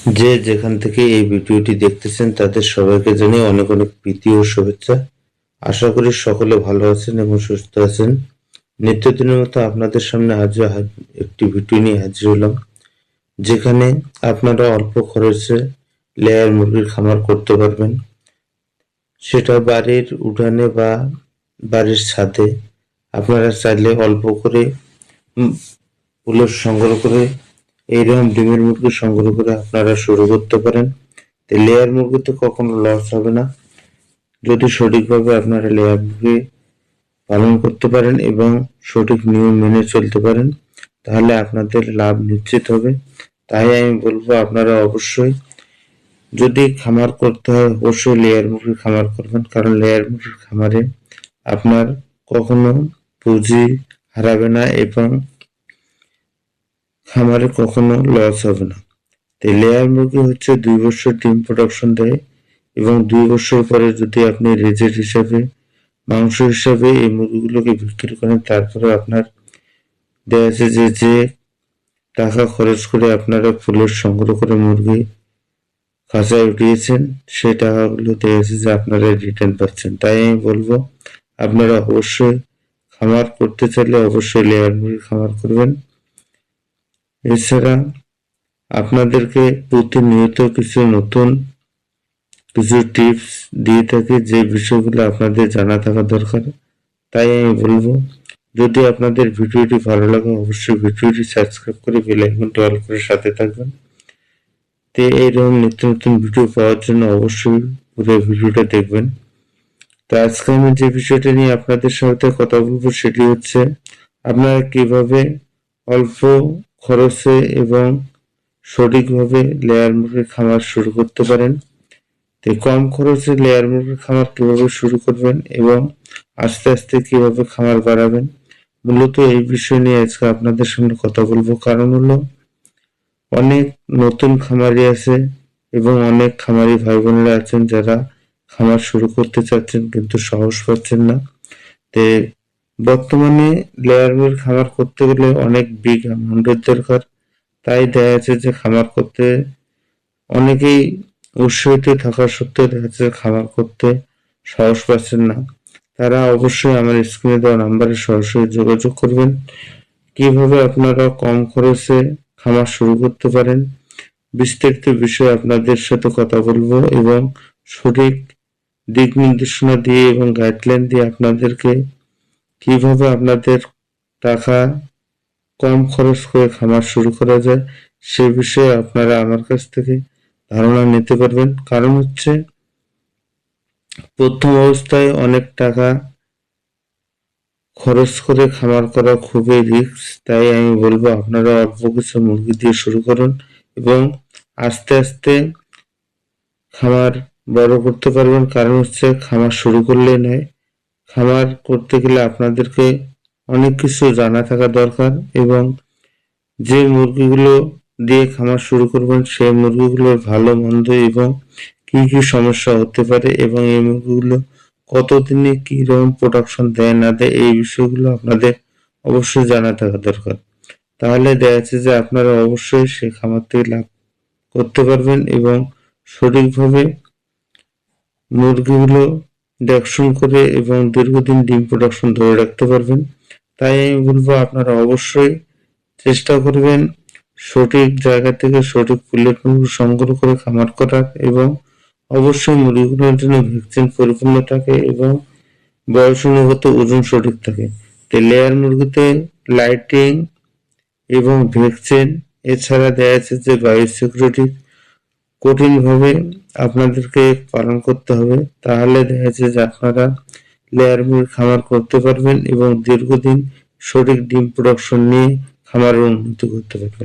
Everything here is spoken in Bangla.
যে যেখান থেকে এই ভিডিওটি দেখতেছেন তাদের সবাইকে জানিয়ে অনেক অনেক প্রীতি ও শুভেচ্ছা। আশা করি সকলে ভালো আছেন এবং সুস্থ আছেন। নিত্যদিনের মতো আপনাদের সামনে আজ একটি ভিডিও নিয়ে হাজির হলাম, যেখানে আপনারা অল্প খরচে লেয়ার মুরগির খামার করতে পারবেন। সেটা বাড়ির উঠানে বা বাড়ির ছাদে। আপনারা চাইলে অল্প করে পুলের সংগ্রহ করে এইরকম ডিমের মুরগি সংগ্রহ করে আপনারা শুরু করতে পারেন। লেয়ার মুরগিতে কখনো লস হবে না যদি সঠিকভাবে আপনারা লেয়ার মুরগি পালন করতে পারেন এবং সঠিক নিয়ম মেনে চলতে পারেন, তাহলে আপনাদের লাভ নিশ্চিত হবে। তাই আমি বলবো আপনারা অবশ্যই যদি খামার করতে হয় অবশ্যই লেয়ার মুরগির খামার করবেন, কারণ লেয়ার মুরগির খামারে আপনার কখনো পুঁজি হারাবে না এবং খামারে কখনো লস হবে না। লেয়ার মুরগি হচ্ছে 2 বছর ডিম প্রোডাকশন দেয় এবং 2 বছর পরে যদি আপনি রেজেট হিসাবে মাংস হিসাবে এই মুরগিগুলোকে বিক্রি করেন, তারপরে আপনার দেখা যাচ্ছে যে টাকা খরচ করে আপনারা ফুলের সংগ্রহ করে মুরগি খাঁচায় উঠিয়েছেন, সেই টাকাগুলো দেখা যাচ্ছে যে আপনারা রিটার্ন পাচ্ছেন। তাই আমি বলবো আপনারা অবশ্যই খামার করতে চাইলে অবশ্যই লেয়ার মুরগি খামার করবেন। এছাড়া আপনাদেরকে প্রতিনিয়ত নতুন কিছু টিপস দিয়ে থাকি, যে বিষয়গুলো আপনাদের জানা থাকা দরকার। তাই আমি বলবো যদি আপনাদের ভিডিওটি ভালো লাগে অবশ্যই ভিডিওটি সাবস্ক্রাইব করে বেল আইকনটি অল করে সাথে থাকবেন। তো এইরকম নিত্য নতুন ভিডিও পাওয়ার জন্য অবশ্যই পুরো ভিডিওটা দেখবেন। তো আজকে আমি যে বিষয়টা নিয়ে আপনাদের সাথে কথা বলবো সেটি হচ্ছে আপনারা কিভাবে অল্প খরচে এবং সঠিকভাবে লেয়ার মুরগির খামার শুরু করতে পারেন। তো কম খরচে লেয়ার মুরগির খামার কিভাবে শুরু করবেন এবং আস্তে আস্তে কিভাবে খামার বাড়াবেন, মূলত এই বিষয় নিয়ে আজকে আপনাদের সঙ্গে কথা বলবো। কারণ হলো অনেক নতুন খামারি আছে এবং অনেক খামারি ভাই বোনেরা আছেন যারা খামার শুরু করতে চাচ্ছেন কিন্তু সাহস পাচ্ছেন না। তে বর্তমানে লেয়ার মুরগির খামার করতে গেলে অনেক বিগ অ্যামাউন্টের দরকার। তাই দেখা যাচ্ছে যে খামার করতে অনেকেই উৎসাহিত থাকা সত্ত্বেও দেখা যাচ্ছে খামার করতে সাহস পাচ্ছেন না। তারা অবশ্যই আমার স্ক্রিনে দেওয়া নাম্বারে সরাসরি যোগাযোগ করবেন। কিভাবে আপনারা কম খরচে খামার শুরু করতে পারেন বিস্তারিত বিষয়ে আপনাদের সাথে কথা বলবো এবং সঠিক দিক নির্দেশনা দিয়ে এবং গাইডলাইন দিয়ে আপনাদেরকে কিভাবে আপনাদের টাকা কম খরচ করে খামার শুরু করা যায় সে বিষয়ে আপনারা আমার কাছ থেকে ধারণা নিতে পারবেন। কারণ হচ্ছে প্রথম অবস্থায় অনেক টাকা খরচ করে খামার করা খুবই রিস্ক। তাই আমি বলবো আপনারা অল্প কিছু মুরগি দিয়ে শুরু করুন এবং আস্তে আস্তে খামার বড় করতে পারবেন। কারণ হচ্ছে খামার শুরু করলেই নয়, খামার করতে গেলে আপনাদেরকে অনেক কিছু জানা থাকা দরকার এবং যে মুরগিগুলো দিয়ে খামার শুরু করবেন সেই মুরগিগুলোর ভালো মন্দ এবং কি কি সমস্যা হতে পারে এবং এই মুরগিগুলো কতদিনে কি রকম প্রোডাকশন দেয় না দেয় এই বিষয়গুলো আপনাদের অবশ্যই জানা থাকা দরকার। তাহলে দেখা যাচ্ছে যে আপনারা অবশ্যই সেই খামার থেকে লাভ করতে পারবেন এবং সঠিকভাবে মুরগিগুলো দেখশন করে এবং দীর্ঘদিন ডিম প্রোডাকশন ধরে রাখতে পারবেন। তাই আমি বলবো আপনারা অবশ্যই চেষ্টা করবেন সঠিক জায়গা থেকে সঠিক পুলেট মুরগি সংগ্রহ করে খামার করার এবং অবশ্যই মুরগিগুলোর জন্য ভ্যাকসিন পরিপূর্ণ থাকে এবং বয়স অনুগত ওজন সঠিক থাকে। তো লেয়ার মুরগিতে লাইটিং এবং ভ্যাকসিন এছাড়া দেখা যাচ্ছে যে বায়োসিকিউরিটি কঠিনভাবে আপনাদেরকে পালন করতে হবে, তাহলে দেখা যাচ্ছে যে আপনারা লেয়ার মুরগি খামার করতে পারবেন এবং দীর্ঘদিন সঠিক ডিম প্রোডাকশন নিয়ে খামারের উন্নতি করতে পারবেন।